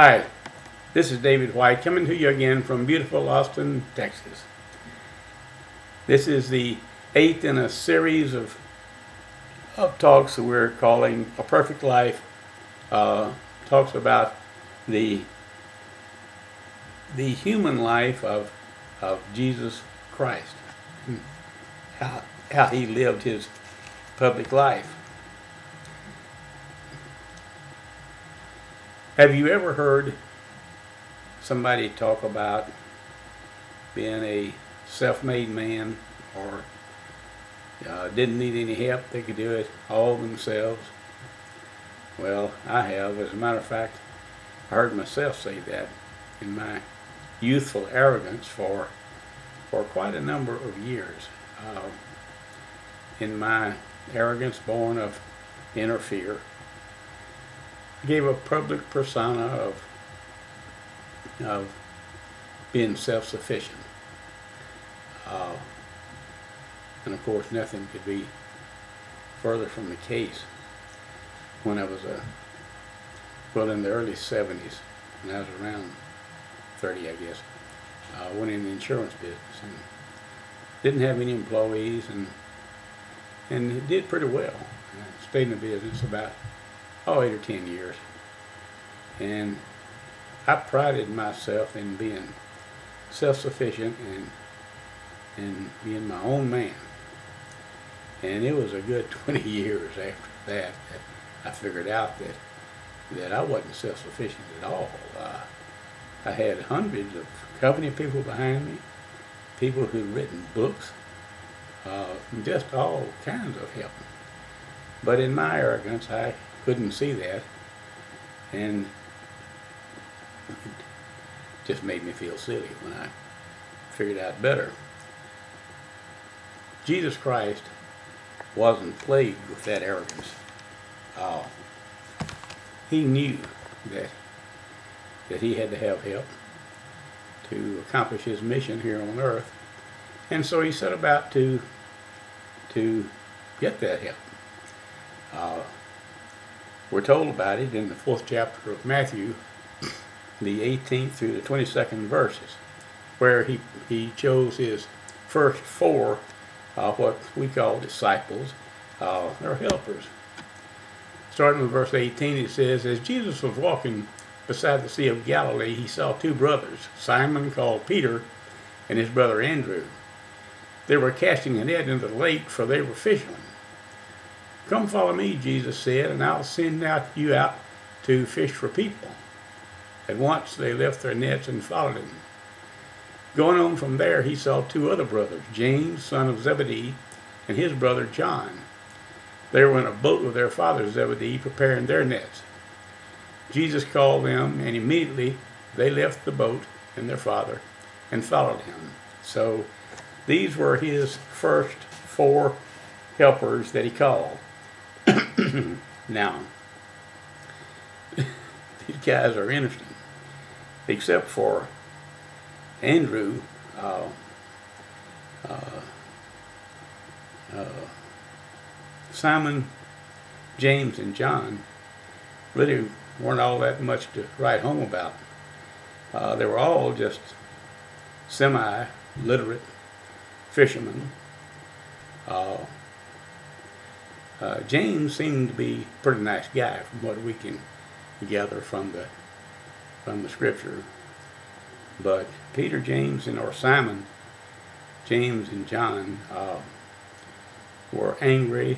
Hi, this is David White coming to you again from beautiful Austin, Texas. This is the 8th in a series of talks that we're calling A Perfect Life. Talks about the human life of Jesus Christ, how he lived his public life. Have you ever heard somebody talk about being a self-made man, or didn't need any help, they could do it all themselves? Well, I have. As a matter of fact, I heard myself say that in my youthful arrogance for quite a number of years. In my arrogance born of inner fear, I gave a public persona of being self-sufficient. And of course, nothing could be further from the case. When I was in the early 70s, when I was around 30, I guess, I went in the insurance business and didn't have any employees, and it did pretty well. I stayed in the business about 8 or 10 years, and I prided myself in being self-sufficient and being my own man. And it was a good 20 years after that I figured out that I wasn't self-sufficient at all. I had hundreds of company people behind me, people who'd written books, just all kinds of help. But in my arrogance, I couldn't see that, and it just made me feel silly when I figured out better. Jesus Christ wasn't plagued with that arrogance. He knew that he had to have help to accomplish his mission here on earth, and so he set about to get that help. We're told about it in the 4th chapter of Matthew, the 18th through the 22nd verses, where he chose his first 4 what we call disciples. They're helpers. Starting with verse 18, it says, "As Jesus was walking beside the Sea of Galilee, he saw 2 brothers, Simon called Peter and his brother Andrew. They were casting a net into the lake, for they were fishermen. 'Come follow me,' Jesus said, 'and I'll send you out to fish for people.' At once they left their nets and followed him. Going on from there, he saw 2 other brothers, James, son of Zebedee, and his brother John. They were in a boat with their father Zebedee, preparing their nets. Jesus called them, and immediately they left the boat and their father and followed him." So these were his first 4 helpers that he called. Now, these guys are interesting, except for Andrew. Simon, James, and John really weren't all that much to write home about. They were all just semi-literate fishermen. James seemed to be a pretty nice guy from what we can gather from the scripture. But Peter, James, or Simon, James, and John were angry.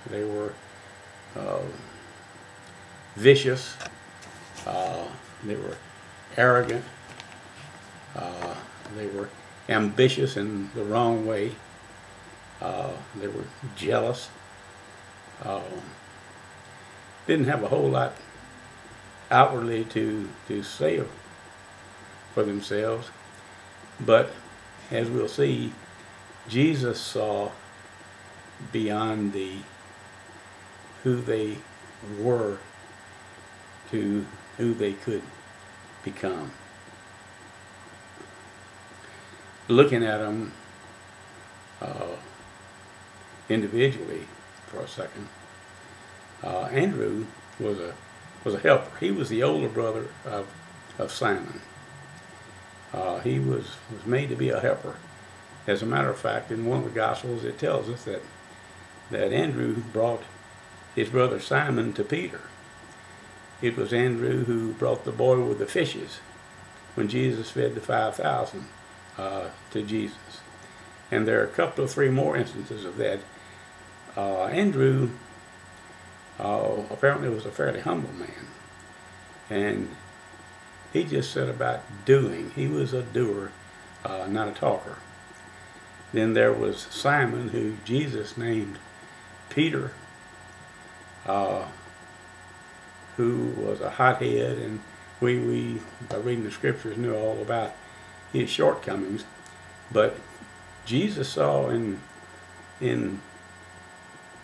They were vicious. They were arrogant. They were ambitious in the wrong way. They were jealous. Didn't have a whole lot outwardly to say for themselves. But as we'll see, Jesus saw beyond who they were to who they could become. Looking at them individually for a second, Andrew was a helper. He was the older brother of of Simon. He was made to be a helper. As a matter of fact, in one of the Gospels, it tells us that Andrew brought his brother Simon to Peter. It was Andrew who brought the boy with the fishes when Jesus fed the 5,000 to Jesus. And there are a couple of three more instances of that. Andrew apparently was a fairly humble man, and he just set about doing. He was a doer, not a talker. Then there was Simon, who Jesus named Peter, who was a hothead, and we by reading the scriptures knew all about his shortcomings. But Jesus saw in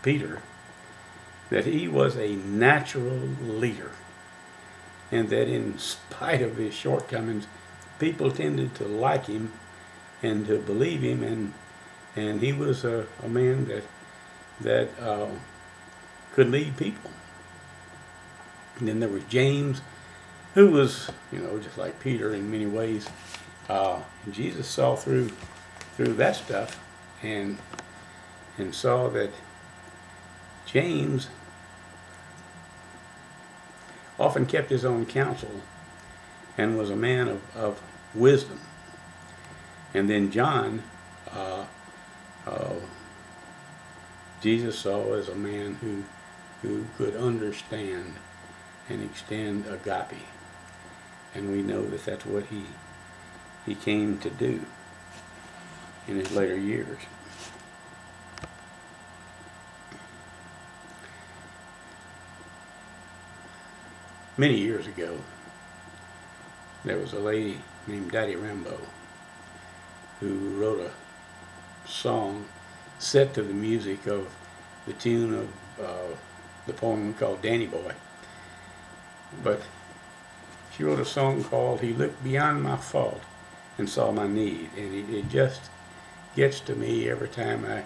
Peter that he was a natural leader, and that in spite of his shortcomings, people tended to like him and to believe him, and he was a man that could lead people. And then there was James, who was, just like Peter in many ways. Jesus saw through that stuff and saw that James often kept his own counsel and was a man of wisdom. And then John, Jesus saw as a man who could understand and extend agape. And we know that that's what he came to do in his later years. Many years ago, there was a lady named Daddy Rambo who wrote a song set to the music of the tune of the poem called Danny Boy. But she wrote a song called He Looked Beyond My Fault and Saw My Need. And it just gets to me every time I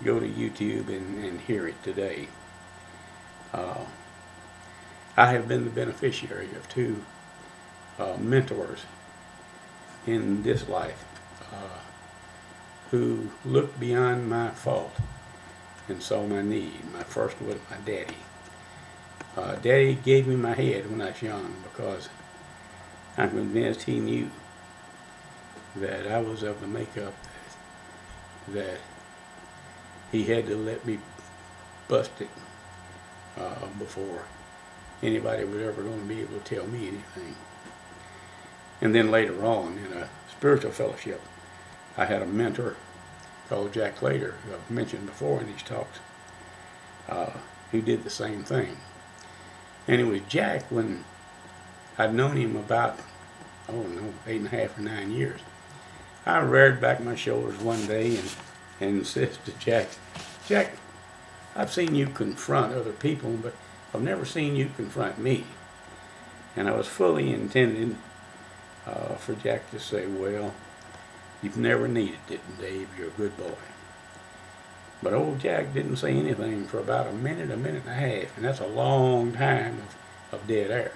go to YouTube and hear it today. I have been the beneficiary of two mentors in this life who looked beyond my fault and saw my need. My first was my daddy. Daddy gave me my head when I was young because I'm convinced he knew that I was of the makeup that he had to let me bust it before anybody was ever going to be able to tell me anything. And then later on, in a spiritual fellowship, I had a mentor called Jack Later, who I've mentioned before in these talks, who did the same thing. And it was Jack, when I'd known him about, 8.5 or 9 years, I reared back my shoulders one day and said to Jack, Jack, I've seen you confront other people, but I've never seen you confront me. And I was fully intended for Jack to say, well, you've never needed it, Dave, you're a good boy. But old Jack didn't say anything for about a minute and a half, and that's a long time of dead air.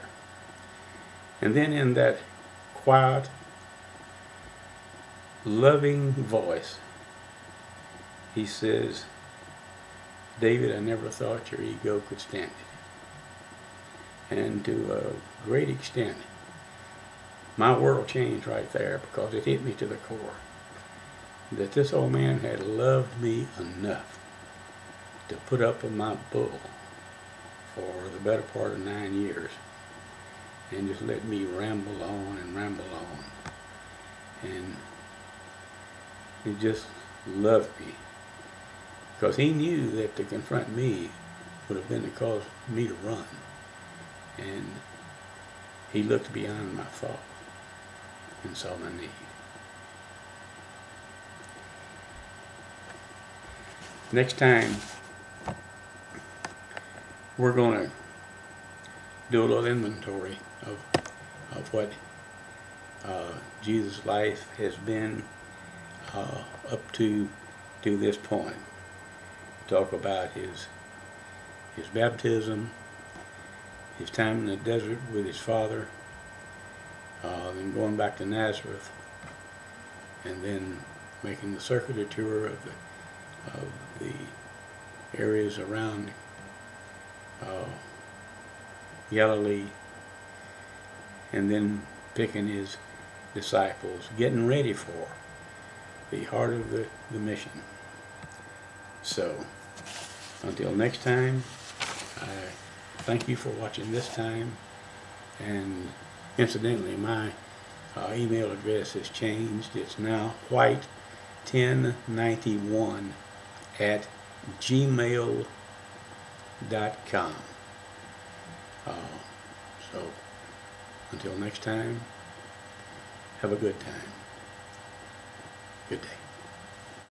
And then in that quiet, loving voice, he says, David, I never thought your ego could stand it. And to a great extent, my world changed right there, because it hit me to the core that this old man had loved me enough to put up with my bull for the better part of 9 years and just let me ramble on and ramble on. And he just loved me, because he knew that to confront me would have been to cause me to run. And he looked beyond my fault and saw my need. Next time, we're going to do a little inventory of what Jesus' life has been up to this point. Talk about his baptism, his time in the desert with his father, then going back to Nazareth, and then making the circular tour of the areas around Galilee, and then picking his disciples, getting ready for the heart of the mission. So, until next time, I thank you for watching this time, and incidentally, my email address has changed. It's now white1091@gmail.com. So, until next time, have a good time. Good day.